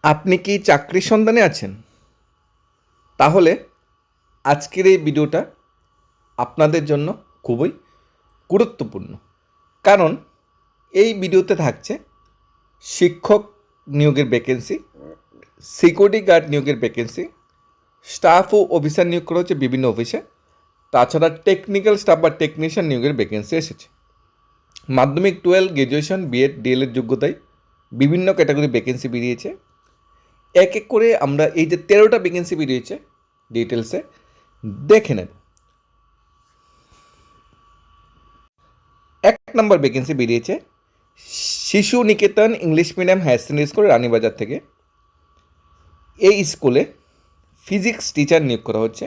আপনি কি চাকরির সন্ধানে আছেন? তাহলে আজকের এই ভিডিওটা আপনাদের জন্য খুবই গুরুত্বপূর্ণ। কারণ এই ভিডিওতে থাকছে শিক্ষক নিয়োগের ভ্যাকেন্সি, সিকিউরিটি গার্ড নিয়োগের ভ্যাকেন্সি, স্টাফ ও অফিসার নিয়োগ করা হচ্ছে বিভিন্ন অফিসে। তাছাড়া টেকনিক্যাল স্টাফ বা টেকনিশিয়ান নিয়োগের ভ্যাকেন্সি এসেছে। মাধ্যমিক, 12, গ্র্যাজুয়েশন, বিএড, ডিএলএড যোগ্যতায় বিভিন্ন ক্যাটাগরি ভ্যাকেন্সি বেরিয়েছে। এক এক করে আমরা এই যে 13টা ভ্যাকেন্সি বেরিয়েছে ডিটেলসে দেখে নেব। 1 নম্বর ভ্যাকেন্সি বেরিয়েছে Shishu Niketan English medium higher secondary school, Ranibazar থেকে। এই স্কুলে ফিজিক্স টিচার নিয়োগ করা হচ্ছে।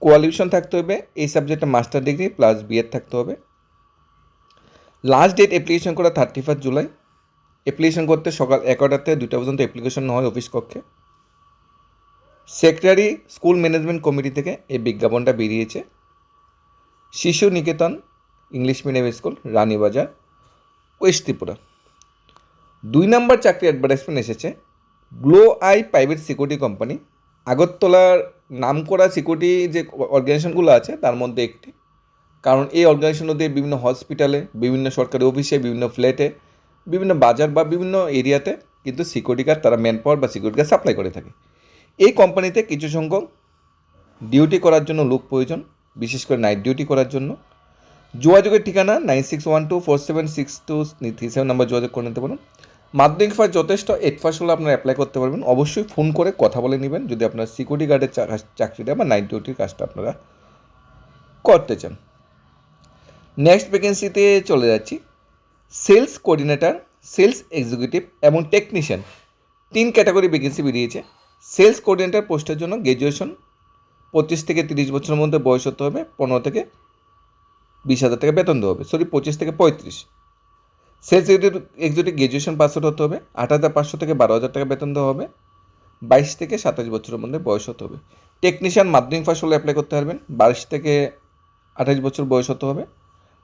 কোয়ালিফিকেশন থাকতে হবে এই সাবজেক্টে মাস্টার ডিগ্রি প্লাস বিএড থাকতে হবে। লাস্ট ডেট অ্যাপ্লিকেশন করা 31 জুলাই। অ্যাপ্লিকেশন করতে সকাল 11টা থেকে 2টা পর্যন্ত অ্যাপ্লিকেশন হয় অফিস কক্ষে। সেক্রেটারি স্কুল ম্যানেজমেন্ট কমিটি থেকে এই বিজ্ঞাপনটা বেরিয়েছে। Shishu Niketan English medium school, Ranibazar, west Tripura. 2 number চাকরি অ্যাডভার্টাইজমেন্ট এসেছে glow I private security company, আগরতলার নামকরা সিকিউরিটি যে অর্গানাইজেশনগুলো আছে তার মধ্যে একটি। কারণ এই অর্গানাইজেশনগুলো বিভিন্ন হসপিটালে, বিভিন্ন সরকারি অফিসে, বিভিন্ন ফ্ল্যাটে, বিভিন্ন বাজার বা বিভিন্ন এরিয়াতে কিন্তু সিকিউরিটি গার্ড তারা ম্যান পাওয়ার বা সিকিউরিটি গার্ড সাপ্লাই করে থাকে। এই কোম্পানিতে কিছু সংখ্যক ডিউটি করার জন্য লোক প্রয়োজন, বিশেষ করে নাইট ডিউটি করার জন্য। যোগাযোগের ঠিকানা 9612476237 নাম্বার যোগাযোগ করে নিতে পারেন। মাধ্যমিক পাস যথেষ্ট, 8 পাস হলে আপনারা অ্যাপ্লাই করতে পারবেন। অবশ্যই ফোন করে কথা বলে নেবেন যদি আপনার সিকিউরিটি গার্ডের চাকরিটা বা নাইট ডিউটির কাজটা আপনারা করতে চান। নেক্সট ভ্যাকেন্সিতে চলে যাচ্ছি। সেলস কোঅর্ডিনেটর, সেলস এক্সিকিউটিভ এবং টেকনিশিয়ান 3 ক্যাটাগরি ভ্যাকেন্সি বেরিয়েছে। সেলস কোঅর্ডিনেটর পোস্টের জন্য গ্র্যাজুয়েশন 25 থেকে 30 বছরের মধ্যে বয়স হতে হবে, 15 থেকে 20,000 টাকা বেতন দেওয়া হবে। 25 থেকে 35। Sales executive graduation pass out হতে হবে, 8,500 থেকে 12,000 টাকা বেতন দেওয়া হবে, 22 থেকে 27 বছরের মধ্যে বয়স হতে হবে। টেকনিশিয়ান মাধ্যমিক পাস হলে অ্যাপ্লাই করতে পারবেন, 22 থেকে 28 বছর বয়স হতে হবে,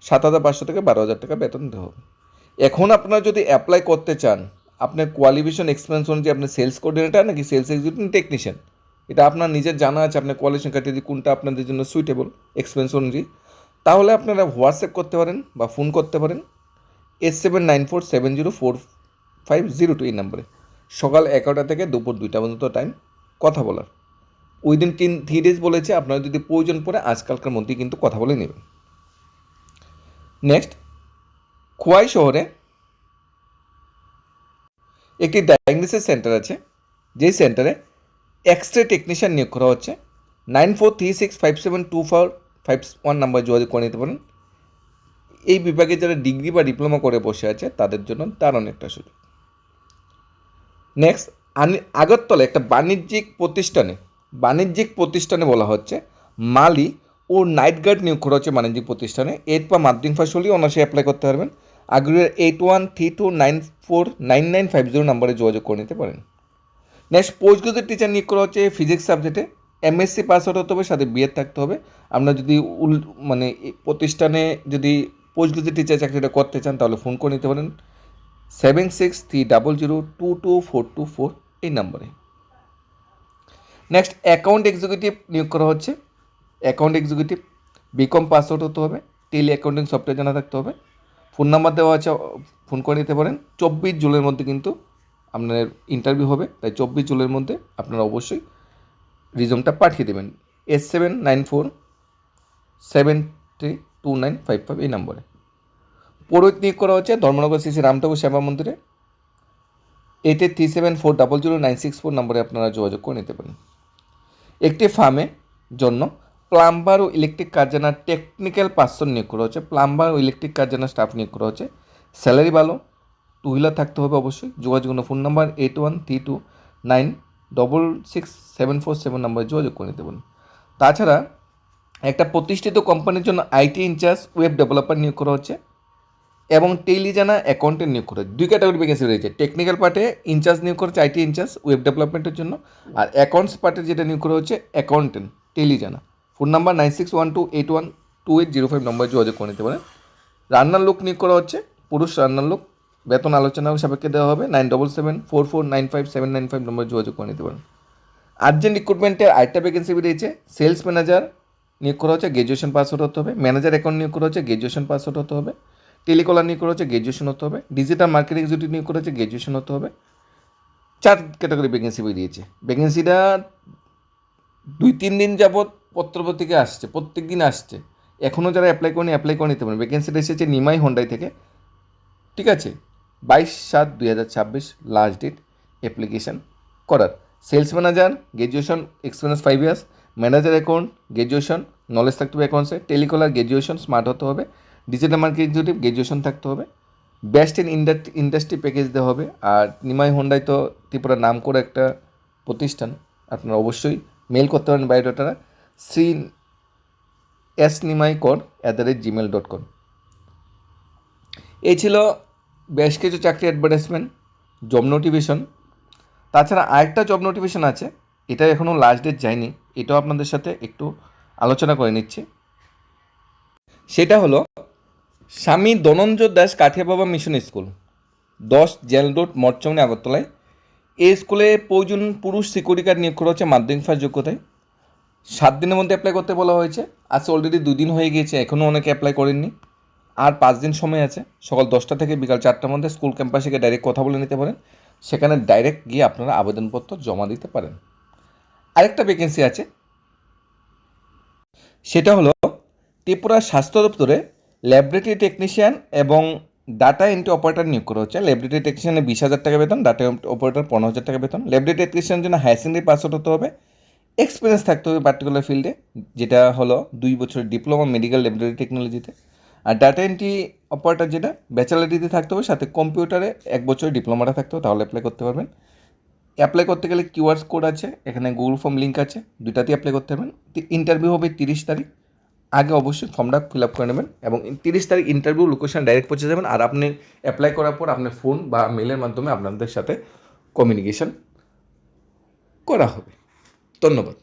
7,500 থেকে 12,000 টাকা বেতন দেওয়া হবে। এখন আপনারা যদি অ্যাপ্লাই করতে চান, আপনার কোয়ালিফিকেশন এক্সপিরিয়েন্স অনুযায়ী আপনি সেলস কোঅর্ডিনেটর নাকি সেলস এক্সিকিউটিভ টেকনিশিয়ান, এটা আপনার নিজের জানা আছে, আপনার কোয়ালিফিকেশন ক্রাইটেরিয়া কোনটা আপনাদের জন্য সুইটেবল এক্সপিরিয়েন্স অনুযায়ী, তাহলে আপনারা হোয়াটসঅ্যাপ করতে পারেন বা ফোন করতে পারেন 8794704502 এই নাম্বারে। সকাল 11টা থেকে দুপুর 2টা পর্যন্ত টাইম কথা বলার। উইদিন 3 ডেজ বলেছে, আপনারা যদি প্রয়োজন পড়ে আজকালকার মধ্যেই কিন্তু কথা বলে নেবেন। নেক্সট, খোয়াই শহরে একটি ডায়াগনোসিস সেন্টার আছে, যেই সেন্টারে এক্স রে টেকনিশিয়ান নিয়োগ করা হচ্ছে। 9436572451 নাম্বার যোগাযোগ করে নিতে পারেন। এই বিভাগে যারা ডিগ্রি বা ডিপ্লোমা করে বসে আছে তাদের জন্য তার অনেকটা সুযোগ। নেক্সট, আগরতলা একটা বাণিজ্যিক প্রতিষ্ঠানে বলা হচ্ছে মালি ও নাইট গার্ড নিয়োগ করা হচ্ছে বাণিজ্যিক প্রতিষ্ঠানে। 8 বা মাধ্যমিক পাস হলেই অনার্সে অ্যাপ্লাই করতে পারবেন। আগ্রহের 8132949950 নাম্বারে যোগাযোগ করে নিতে পারেন। নেক্সট, পোস্ট গ্রাজুয়েট টিচার নিয়োগ করা হচ্ছে ফিজিক্স সাবজেক্টে। এমএসসি পাস আউট হতে হবে, সাথে বিএড থাকতে হবে। আপনারা যদি প্রতিষ্ঠানে যদি পোস্ট গ্রাজুয়েট টিচার চাকরিটা করতে চান তাহলে ফোন করে নিতে পারেন 7630022424 এই নাম্বারে। নেক্সট, অ্যাকাউন্ট এক্সিকিউটিভ নিয়োগ করা হচ্ছে। Account executive BCom pass out হতে হবে, টেলি অ্যাকাউন্টিং সফটওয়্যার জানা থাকতে হবে। ফোন নাম্বার দেওয়া আছে, ফোন করে নিতে পারেন। 24 জুলাইয়ের মধ্যে কিন্তু আপনার ইন্টারভিউ হবে, তাই 24 জুলাইয়ের মধ্যে আপনারা অবশ্যই রিজুমটা পাঠিয়ে দেবেন 8794702955 এই নম্বরে। পুরোহিত নিয়োগ করা হচ্ছে ধর্মনগর শ্রী রামঠাকুর সেবা মন্দিরে। 8837400964 নম্বরে আপনারা যোগাযোগ করে নিতে পারেন। একটি ফার্মে জন্য প্লাম্বার ও ইলেকট্রিক কাজ জানার টেকনিক্যাল পার্সন নিয়োগ করা হচ্ছে। প্লাম্বার ও ইলেকট্রিক কাজ জানার স্টাফ নিয়োগ করা হচ্ছে। স্যালারি ভালো, 2 হুইলার থাকতে হবে অবশ্যই। যোগাযোগ ফোন নাম্বার 8132966747 নম্বরে যোগাযোগ করে নিতে পারেন। তাছাড়া একটা প্রতিষ্ঠিত কোম্পানির জন্য আইটি ইনচার্জ ওয়েব ডেভেলপার নিয়োগ করা হচ্ছে এবং টেলি জানা অ্যাকাউন্টেন্ট নিয়োগ করা হচ্ছে। 2 ক্যাটাগরি ভ্যাকেন্সি রয়েছে। টেকনিক্যাল পার্টে ইনচার্জ নিয়োগ করা হচ্ছে আইটি ইনচার্জ ওয়েব ডেভেলপমেন্টের জন্য, আর অ্যাকাউন্টস পার্টে যেটা নিয়োগ করা হচ্ছে অ্যাকাউন্টেন্ট টেলি জানা। ফোন নাম্বার 9612812805 নম্বরে যোগাযোগ করে নিতে পারেন। রান্নার লোক নিয়োগ করা হচ্ছে, পুরুষ রান্নার লোক বেতন আলোচনা সাপেক্ষে দেওয়া হবে। 9774495795 নম্বরে যোগাযোগ করে নিতে পারেন। আর্জেন্ট রিক্রুটমেন্টের আরেকটা ভ্যাকেন্সি বেরিয়েছে, সেলস ম্যানেজার নিয়োগ করা হচ্ছে, গ্র্যাজুয়েশন পাস আউট হতে হবে। ম্যানেজার অ্যাকাউন্ট নিয়োগ করা হচ্ছে, গ্র্যাজুয়েশন পাস আউট হতে হবে। টেলিকলার নিয়োগ করা হচ্ছে, গ্র্যাজুয়েশন হতে হবে। ডিজিটাল মার্কেটিং এক্সিকিউটিভ নিয়োগ করা হচ্ছে, গ্র্যাজুয়েশন হতে হবে। 4 ক্যাটাগরি ভ্যাকেন্সি বেরিয়েছে। ভ্যাকেন্সিটা 2-3 দিন যাবৎ পত্রপত্রিকা আসছে, প্রত্যেক দিন আসছে। এখনও যারা অ্যাপ্লাই করে নিতে পারেন। ভ্যাকেন্সিটা এসেছে নিমাই হোন্ডাই থেকে, ঠিক আছে। 22/7/2026 লাস্ট ডেট অ্যাপ্লিকেশান করার। Sales manager graduation, experience 5 years. Manager account graduation, knowledge থাকতে হবে অ্যাকাউন্টসে। টেলিকলার গ্র্যাজুয়েশন, স্মার্ট হতে হবে। ডিজিটাল মার্কেটিং এক্সিকিউটিভ গ্র্যাজুয়েশন থাকতে হবে। বেস্ট ইন ইন্ডাস্ট্রি প্যাকেজ দেওয়া হবে। আর নিমাই হোন্ডাই তো ত্রিপুরার নাম করে একটা প্রতিষ্ঠান, আপনারা অবশ্যই মেল করতে পারেন বায়োডাটারা snimaikor@gmail.com। এই ছিল বেশ কিছু চাকরি অ্যাডভার্টাইজমেন্ট, জব নোটিফিকেশন। তাছাড়া আরেকটা জব নোটিফিকেশন আছে, এটা এখনও লাস্ট ডেট যায়নি, এটাও আপনাদের সাথে একটু আলোচনা করে নিচ্ছি। সেটা হলো স্বামী ধনঞ্জয় দাস কাঠিয়া বাবা মিশন স্কুল, 10 জেল রোড, মঠচৌনি, আগরতলায়। এই স্কুলে প্রয়োজন পুরুষ সিকিউরিটি গার্ড নিয়োগ করা হচ্ছে মাধ্যমিক পাস যোগ্যতায়। 7 দিনের মধ্যে অ্যাপ্লাই করতে বলা হয়েছে। আজ অলরেডি 2 দিন হয়ে গিয়েছে, এখনও অনেকে অ্যাপ্লাই করেননি। আর 5 দিন সময় আছে। সকাল 10টা থেকে বিকাল 4টার মধ্যে স্কুল ক্যাম্পাসে গিয়ে ডাইরেক্ট কথা বলে নিতে পারেন। সেখানে ডাইরেক্ট গিয়ে আপনারা আবেদনপত্র জমা দিতে পারেন। আরেকটা ভ্যাকেন্সি আছে, সেটা হলো ত্রিপুরা স্বাস্থ্য দপ্তরে ল্যাবরেটরি টেকনিশিয়ান এবং ডাটা এন্ট্রি অপারেটর নিয়োগ করা হচ্ছে। ল্যাবরেটরি টেকনিশিয়ানে 20,000 টাকা বেতন, ডাটা অপারেটর 15,000 টাকা বেতন। ল্যাবরেটরি টেকনিশিয়ানের জন্য হায়ার সেকেন্ডারি পাস আউট হতে হবে, এক্সপিরিয়েন্স থাকতে হবে পার্টিকুলার ফিল্ডে, যেটা হলো 2 বছরের ডিপ্লোমা মেডিকেল ল্যাবরেটরি টেকনোলজিতে। আর ডাটা এন্ট্রি অপারেটর যেটা ব্যাচেলার ডিগ্রি থাকতে হবে, সাথে কম্পিউটারে 1 বছরের ডিপ্লোমাটা থাকতে হবে, তাহলে অ্যাপ্লাই করতে পারবেন। অ্যাপ্লাই করতে গেলে কিউআর কোড আছে, এখানে গুগল ফর্ম লিঙ্ক আছে, দুটাতেই অ্যাপ্লাই করতে পারবেন। ইন্টারভিউ হবে 30 তারিখ। আগে অবশ্যই ফর্মটা ফিল আপ করে নেবেন এবং 30 তারিখ ইন্টারভিউ লোকেশন ডাইরেক্ট পৌঁছে যাবেন। আর আপনি অ্যাপ্লাই করার পর আপনার ফোন বা মেলের মাধ্যমে আপনাদের সাথে কমিউনিকেশন করা হবে। ধন্যবাদ।